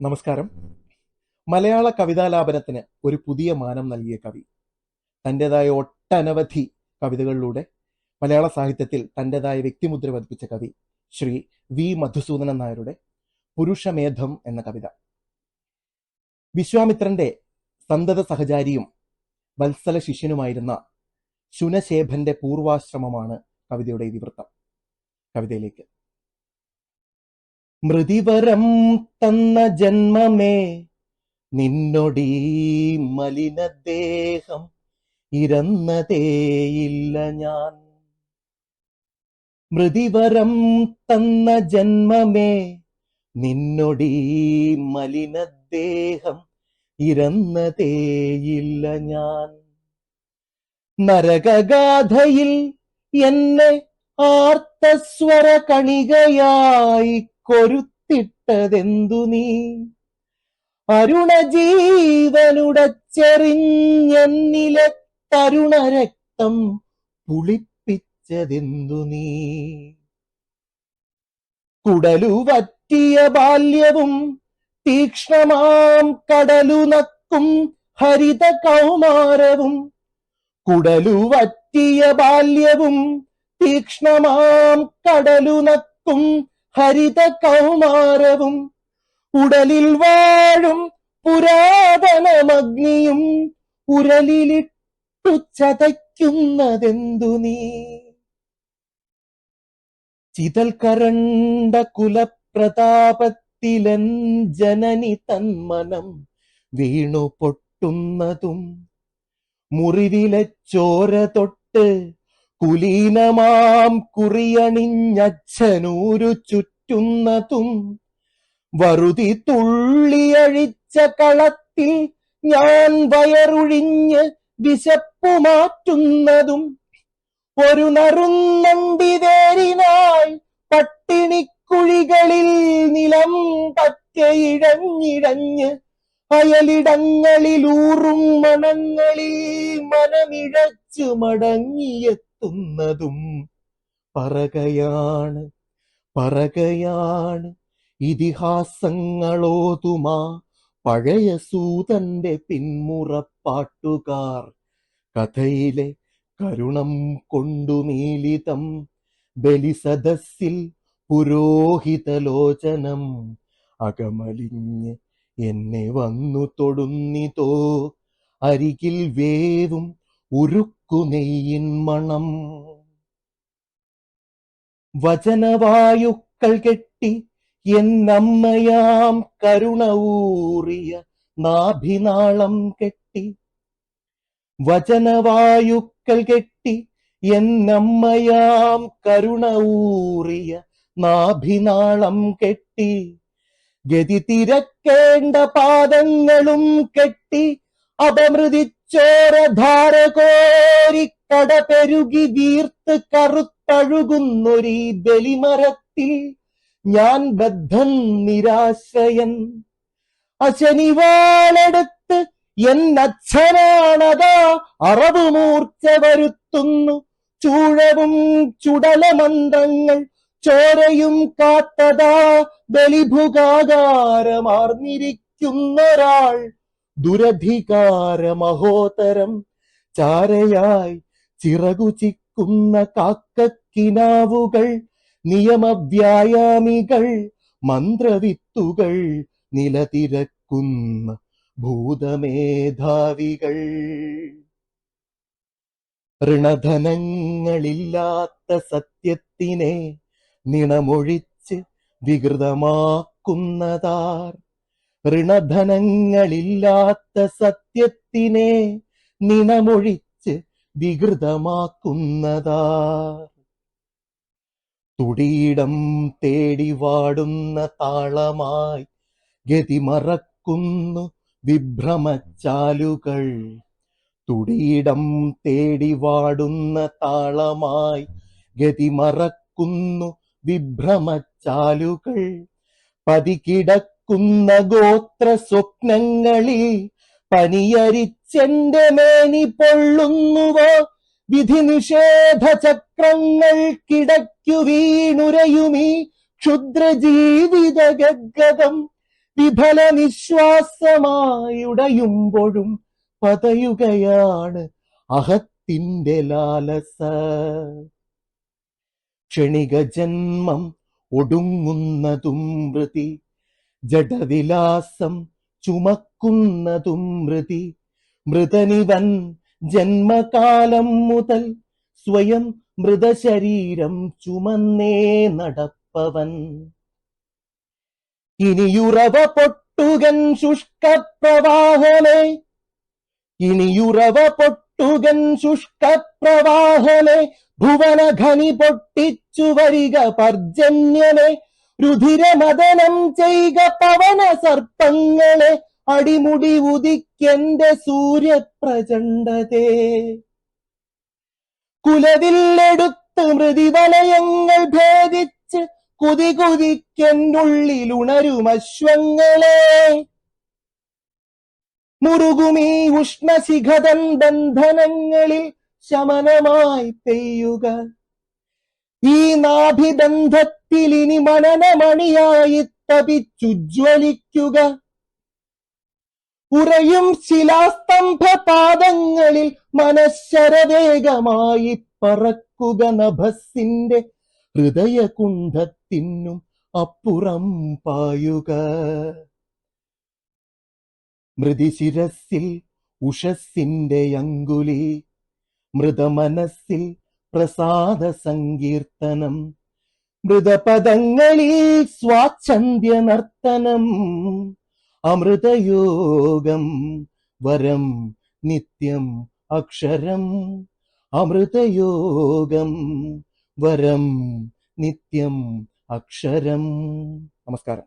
നമസ്കാരം. മലയാള കവിതാലാപനത്തിന് ഒരു പുതിയ മാനം നൽകിയ കവി, തൻ്റെതായ ഒട്ടനവധി കവിതകളിലൂടെ മലയാള സാഹിത്യത്തിൽ തൻ്റെതായ വ്യക്തിമുദ്ര പതിപ്പിച്ച കവി ശ്രീ വി മധുസൂദനൻ നായരുടെ പുരുഷമേധം എന്ന കവിത. വിശ്വാമിത്രന്റെ സന്തത സഹചാരിയും വത്സല ശിഷ്യനുമായിരുന്ന ശുനശേഖന്റെ പൂർവാശ്രമമാണ് കവിതയുടെ ഇതിവൃത്തം. കവിതയിലേക്ക്. മൃതിവരം തന്ന ജന്മമേ നിന്നൊടീ മലിനദേഹം ഇരന്നതേയില്ല ഞാൻ. മൃതിവരം തന്ന ജന്മമേ നിന്നൊടീ മലിനദേഹം ഇരന്നതേയില്ല ഞാൻ. നരകഗാഥയിൽ എന്നെ ആർത്തസ്വര കണികയായി കൊരുത്തിട്ടതെന്തു നീ. അരുണജീവനുടച്ചെറിഞ്ഞെന്നിലെ തരുണരക്തം പുളിപ്പിച്ചതെന്തു നീ. കുടലുവറ്റിയ ബാല്യവും തീക്ഷ്ണമാം കടലുനക്കും ഹരിത കൗമാരവും. കുടലുവറ്റിയ ബാല്യവും തീക്ഷ്ണമാം കടലുനക്കും ഹരിത കൗമാരവും. ഉടലിൽ വാഴും പുരാതനമഗ്നിയും ഉരലിലിട്ടു ചതയ്ക്കുന്നതെന്തു നീ. ചിതൽ കരണ്ട കുലപ്രതാപത്തിലൻ ജനനി തന്മനം വീണു പൊട്ടുന്നതും. മുറിവിലെ ചോര തൊട്ട് കുലീനമാം കുറിയണിഞ്ഞച്ഛനൂരു ചുറ്റുന്നതും. വറുതി തുള്ളിയഴിച്ച കളത്തിൽ ഞാൻ വയറുഴിഞ്ഞ് വിശപ്പു മാറ്റുന്നതും. ഒരു നറുന്നണ്ടിതേരിനായി പട്ടിണിക്കുഴികളിൽ നിലം പറ്റയിഴഞ്ഞിഴഞ്ഞ് അയലിടങ്ങളിലൂറും മണങ്ങളിൽ മനമിഴച്ചു മടങ്ങിയെത്തുന്നതും. പറകയാണ് പറകയാണ് ഇതിഹാസങ്ങളോതുമാ പഴയ സൂതന്റെ പിന്മുറപ്പാട്ടുകാർ. കഥയിലെ കരുണം കൊണ്ടു മീലിതം ബലിസദസ്സിൽ പുരോഹിതലോചനം അകമലിഞ്ഞ് എന്നെ വന്നു തൊടുന്നിതോ അരികിൽ വേവും ഉരുക്കുനെയ്യിൻ മണം. വചനവായുക്കൾ കെട്ടി എന്നമ്മയാം കരുണ ഊറിയ നാഭിനാളം കെട്ടി. വചനവായുക്കൾ കെട്ടി എന്നമ്മയാം കരുണ ഊറിയ നാഭിനാളം കെട്ടി. ഗതി തിരക്കേണ്ട പാദങ്ങളും കെട്ടി അപമൃതിച്ചോരധാര കോരിക്കട പെരുകി വീർത്ത് കറുത്തഴുകുന്നൊരീ ബലിമരത്തിൽ ഞാൻ ബദ്ധൻ നിരാശ്രയൻ. അശനിവാളെടുത്ത് എന്നച്ഛനാണതാ അറവുമൂർച്ച വരുത്തുന്നു. ചൂഴവും ചുടലമന്ത്രങ്ങൾ ചോരയും കാത്തതാ ബലിഭുഗാകാരമാർന്നിരിക്കുന്നൊരാൾ. ദുരധികാര മഹോത്തരം ചാരയായി ചിറകു ചിക്കുന്ന കാക്കക്കിനാവുകൾ. നിയമവ്യായാമികൾ മന്ത്രവിത്തുകൾ നിലതിരക്കുന്ന ഭൂതമേധാവികൾ. ഋണധനങ്ങളില്ലാത്ത സത്യത്തിനെ നിണമൊഴിച്ച് വികൃതമാക്കുന്നതാർ. ഋണധനങ്ങളില്ലാത്ത സത്യത്തിനെ നിണമൊഴിച്ച് വികൃതമാക്കുന്നതാർ. തുടിയിടം തേടി വാടുന്ന താളമായി ഗതിമറക്കുന്നു വിഭ്രമച്ചാലുകൾ. തുടിയിടം തേടി വാടുന്ന താളമായി ഗതിമറക്കുന്നു വിഭ്രമച്ചാലുകൾ. പതികിടക്കുന്ന ഗോത്ര സ്വപ്നങ്ങളിൽ പനിയരിച്ചെന്റെ മേനി പൊള്ളുന്നുവോ. വിധി നിഷേധ ചക്രങ്ങൾക്കിടയ്ക്കു വീണുരയുമീ ക്ഷുദ്രജീവിത ഗദ്ഗതം. വിഫല നിശ്വാസമായുടയുമ്പോഴും പതയുകയാണ് അഹത്തിന്റെ ലാലസ. ക്ഷണിക ജന്മം ഒടുങ്ങുന്നതും മൃതി, ജഡവിലാസം ചുമക്കുന്നതും മൃതി. മൃതനിവൻ ജന്മകാലം മുതൽ സ്വയം മൃതശരീരം ചുമന്നേ നടപ്പവൻ. ഇനിയുറവ പൊട്ടുകൻ ശുഷ്കപ്രവാഹമേ, ഇനിയുറവ പൊട്ടുകൻ ശുഷ്കപ്രവാഹമേ. ഭുവനഖനി പൊട്ടിച്ചു വരിക പർജന്യമേ. രുധിരമദനം ചെയ്ക പവന സർപ്പങ്ങളെ. അടിമുടി ഉദിക്കെന്റെ സൂര്യപ്രചണ്ഡതേ. കുലവില്ലെടുത്ത് മൃതിവലയങ്ങൾ ഭേദിച്ച് കുതി കുതിക്കെന്നുള്ളിൽ ഉണരുമശ്വങ്ങളെ. മുറുകുമീ ഉഷ്ണശിഖതൻ ബന്ധനങ്ങളിൽ ശമനമായി പെയ്യുക. ഈ നാഭിബന്ധത്തിൽ ഇനി മനനമണിയായി തപിച്ചുജ്വലിക്കുക. ഉറയും ശിലാസ്തംഭ പാദങ്ങളിൽ മനശ്ശരവേഗമായി പറക്കുക. നഭസ്സിന്റെ ഹൃദയകുണ്ഠത്തിനും അപ്പുറം പായുക. മൃതിശിരസിൽ ഉഷസ്സിന്റെ അങ്കുലി, മൃതമനസ്സിൽ പ്രസാദ സങ്കീർത്തനം. മൃതപദങ്ങളിൽ സ്വാച്ഛന്ദ്യ നർത്തനം. അമൃതയോഗം വരം നിത്യം അക്ഷരം. അമൃതയോഗം വരം നിത്യം അക്ഷരം. നമസ്കാരം.